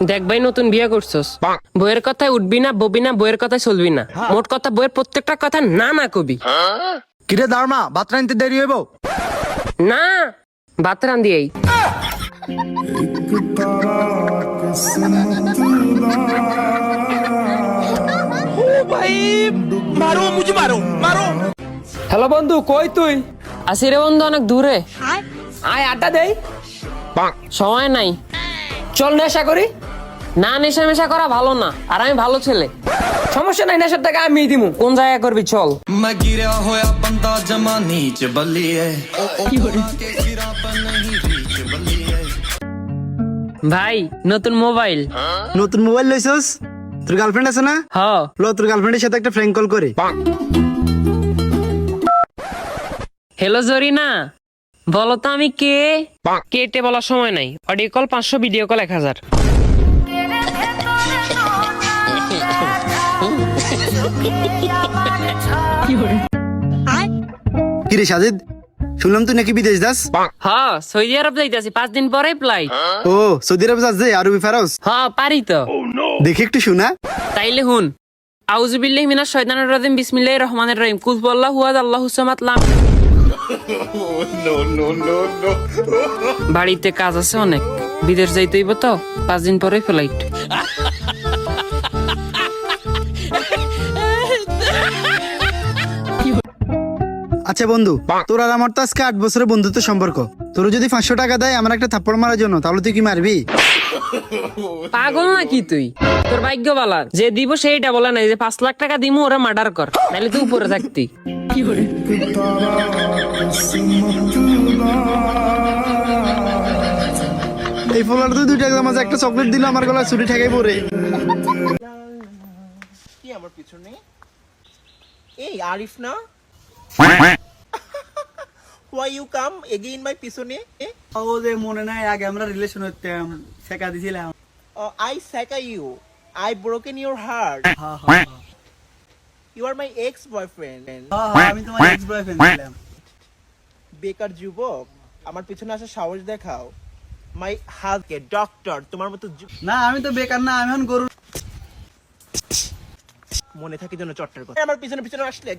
দেখ ভাই, নতুন বিয়ে করছস, বইয়ের কথায় উঠবি না, ববি না, বইয়ের কথায় চলবি না। মোট কথা বইয়ের প্রত্যেকটা কথা না না কবি। কিরে দাঁড়মা, ভাত রাঁধতে দেরি হইব? না, ভাত রান্দিয়েই। হ্যালো বন্ধু, কই তুই? আসি রে বন্ধু, অনেক দূরে। আয় আড্ডা দেই। সময় নাই। চল নেশা করি। না, নেশা মেশা করা ভালো না, আর আমি ভালো ছেলে। সমস্যা নাই, নেশার টাকা আমি দিমু। কোন জায়গায় করবি চল। मैं गिरा होया बंदा जमा नीच बल्लिए ভাই, নতুন মোবাইল। নতুন মোবাইল লইছস? তোর গার্লফ্রেন্ড আছে না? হ, ল তোর গার্লফ্রেন্ডের সাথে একটা প্র্যাঙ্ক কল করে। হ্যালো জরিনা, বলো তো আমি কে? কেটে বলার সময় নাই। Audio call 500, video call 1000। কিরে সাজিদ, শুনলাম তুই নাকি বিদেশ যাস? হ্যাঁ, সৌদি আরব যাইতেছি, 5 দিন পরে ফ্লাইট। ও সৌদি আরব যাস যে আরবি ফেরস? হ্যাঁ, পারি তো। দেখি একটু শোনা। তাইলে হুন। আউযু বিল্লাহি মিনাশ শাইতানির রাজিম, বিসমিল্লাহির রহমানির রহিম, কুল হুয়াল্লাহু আহাদ, আল্লাহুস সামাদ, লাম। বাড়িতে কাজ আছে অনেক, বিদেশ যাইতে হইব তো, 5 দিন পরে ফ্লাইট। আচ্ছা বন্ধু, তোর আর আমার তো আজকে 8 বছরের বন্ধুত্ব সম্পর্ক। তোর যদি 500 টাকা দেয় আমার একটা থাপ্পড় মারার জন্য, তাহলে তুই কি মারবি? পাগল নাকি তুই? তোর ভাগ্য বালা, যে দিব সেইটা বলে নাই যে 5 লাখ টাকা দিমু ওরা মার্ডার কর, নাহলে তুই উপরে থাকতি। এই ফলার তুই 2 টাকা মাঝে একটা চকলেট দিল, আমার গলায় ছুরি ঠেকাই পড়ে। কি আমার পিছনে? এই আরিফ না? Why you come again my পিছনে? ও যে মনে নাই আগে আমরা রিলেশন হইতাম, শেখা দিছিলাম। I sack you. I broken your heart. You are my ex-boyfriend. আমি তোমার এক্স বয়ফ্রেন্ড ছিলাম। বেকার যুবক, আমার পিছনে আসা সাহস দেখাও। My husband, doctor, তোমার মতো না আমি তো বেকার না, আমি এখন গরু। মনে থাকে যেন চট্টার কথা। আমার পিছনে আসলে